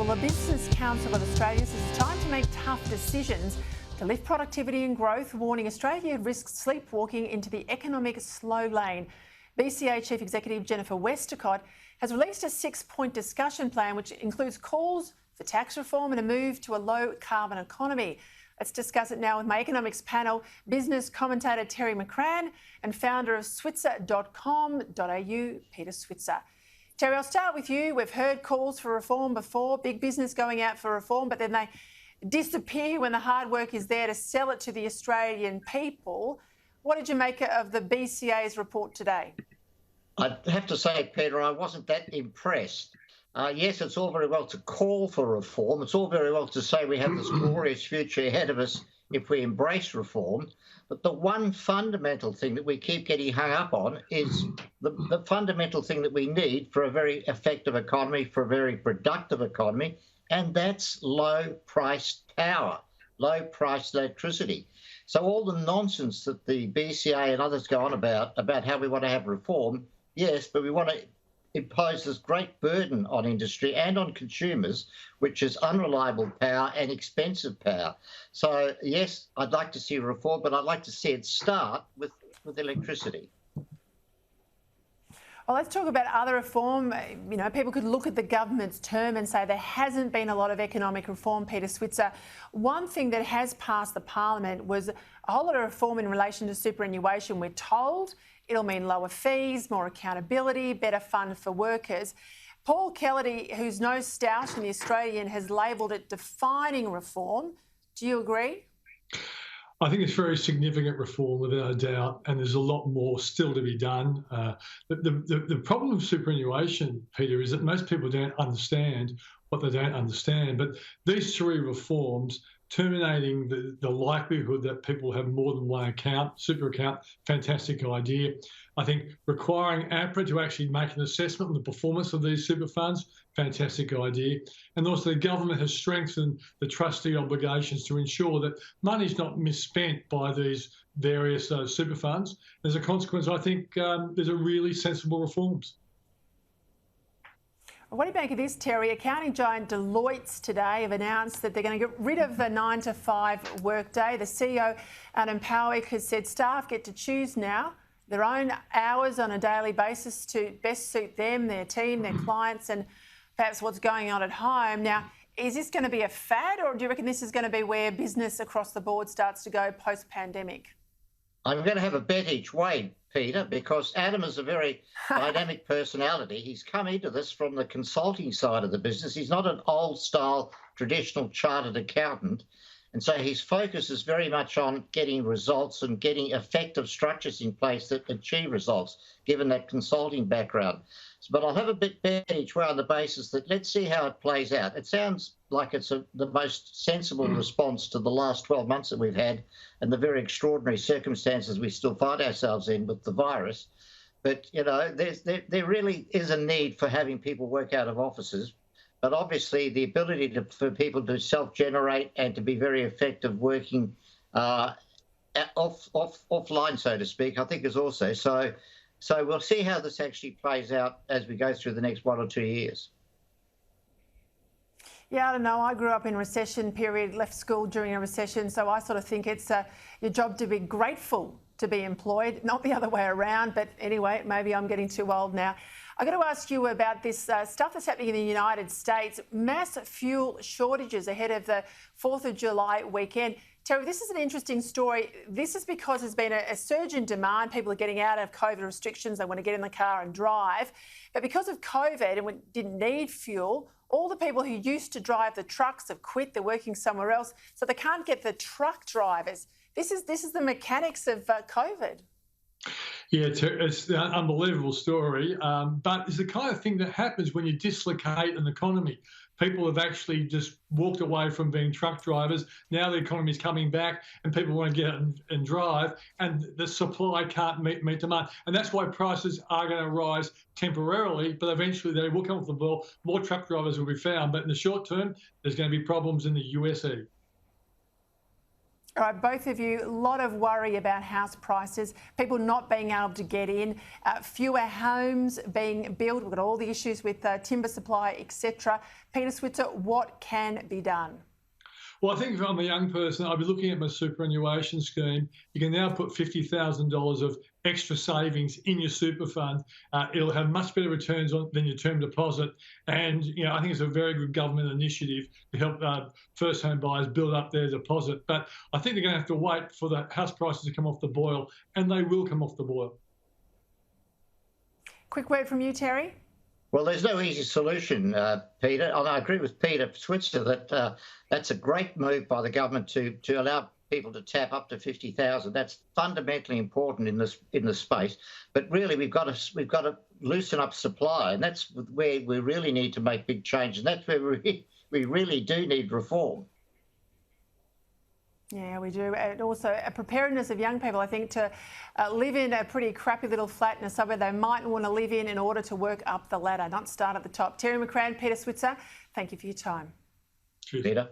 Well, the Business Council of Australia says it's time to make tough decisions to lift productivity and growth, warning Australia risks sleepwalking into the economic slow lane. BCA Chief Executive Jennifer Westacott has released a 6-point discussion plan which includes calls for tax reform and a move to a low-carbon economy. Let's discuss it now with my economics panel, business commentator Terry McCrann and founder of Switzer.com.au, Peter Switzer. Terry, I'll start with you. We've heard calls for reform before, big business going out for reform, but then they disappear when the hard work is there to sell it to the Australian people. What did you make of the BCA's report today? I have to say, Peter, I wasn't that impressed. Yes, it's all very well to call for reform. It's all very well to say we have this glorious future ahead of us if we embrace reform. But the one fundamental thing that we keep getting hung up on is the fundamental thing that we need for a very effective economy, for a very productive economy, and that's low-priced power, low-priced electricity. So all the nonsense that the BCA and others go on about how we want to have reform, yes, but we want to impose this great burden on industry and on consumers, which is unreliable power and expensive power. So, yes, I'd like to see reform, but I'd like to see it start with electricity. Well, let's talk about other reform. You know, people could look at the government's term and say there hasn't been a lot of economic reform, Peter Switzer. One thing that has passed the parliament was a whole lot of reform in relation to superannuation. We're told it'll mean lower fees, more accountability, better fund for workers. Paul Kelly, who's no slouch in the Australian, has labelled it defining reform. Do you agree? I think it's very significant reform, without a doubt, and there's a lot more still to be done. The problem with superannuation, Peter, is that most people don't understand what they don't understand. But these three reforms, terminating the likelihood that people have more than one account, super account, fantastic idea. I think requiring APRA to actually make an assessment on the performance of these super funds, fantastic idea. And also the government has strengthened the trustee obligations to ensure that money is not misspent by these various super funds. As a consequence, I think there's a really sensible reforms. What do you make of this, Terry? Accounting giant Deloitte's today have announced that they're going to get rid of the 9-to-5 workday. The CEO, Adam Powick, has said staff get to choose now their own hours on a daily basis to best suit them, their team, their clients, and perhaps what's going on at home. Now, is this going to be a fad, or do you reckon this is going to be where business across the board starts to go post-pandemic? I'm going to have a bet each way, Peter, because Adam is a very dynamic personality. He's come into this from the consulting side of the business. He's not an old-style, traditional chartered accountant. And so his focus is very much on getting results and getting effective structures in place that achieve results, given that consulting background. But I'll have a bet each way on the basis that let's see how it plays out. It sounds like it's the most sensible response to the last 12 months that we've had and the very extraordinary circumstances we still find ourselves in with the virus. But, you know, there really is a need for having people work out of offices. But obviously the ability for people to self-generate and to be very effective working offline, so to speak, I think is also. So we'll see how this actually plays out as we go through the next 1 or 2 years. Yeah, I don't know. I grew up in recession period, left school during a recession, so I sort of think it's your job to be grateful to be employed, not the other way around. But anyway, maybe I'm getting too old now. I've got to ask you about this stuff that's happening in the United States, mass fuel shortages ahead of the 4th of July weekend. Terry, this is an interesting story. This is because there's been a surge in demand. People are getting out of COVID restrictions. They want to get in the car and drive. But because of COVID and we didn't need fuel, all the people who used to drive the trucks have quit. They're working somewhere else. So they can't get the truck drivers. This is the mechanics of COVID. Yeah, it's an unbelievable story, but it's the kind of thing that happens when you dislocate an economy. People have actually just walked away from being truck drivers. Now the economy is coming back and people want to get out and drive, and the supply can't meet demand. And that's why prices are going to rise temporarily, but eventually they will come off the boil. More truck drivers will be found, but in the short term, there's going to be problems in the USA. All right, both of you, a lot of worry about house prices, people not being able to get in, fewer homes being built. We've got all the issues with timber supply, etc. Peter Switzer, what can be done? Well, I think if I'm a young person, I'd be looking at my superannuation scheme. You can now put $50,000 of extra savings in your super fund. It'll have much better returns than your term deposit. And, I think it's a very good government initiative to help first home buyers build up their deposit. But I think they're going to have to wait for the house prices to come off the boil, and they will come off the boil. Quick word from you, Terry. Well, there's no easy solution, Peter. And I agree with Peter Switzer that that's a great move by the government to allow people to tap up to 50,000. That's fundamentally important in this space. But really, we've got to loosen up supply, and that's where we really need to make big changes. And that's where we really do need reform. Yeah, we do. And also a preparedness of young people, I think, to live in a pretty crappy little flat in a suburb they might want to live in order to work up the ladder, not start at the top. Terry McCrann, Peter Switzer, thank you for your time. Cheers. Peter.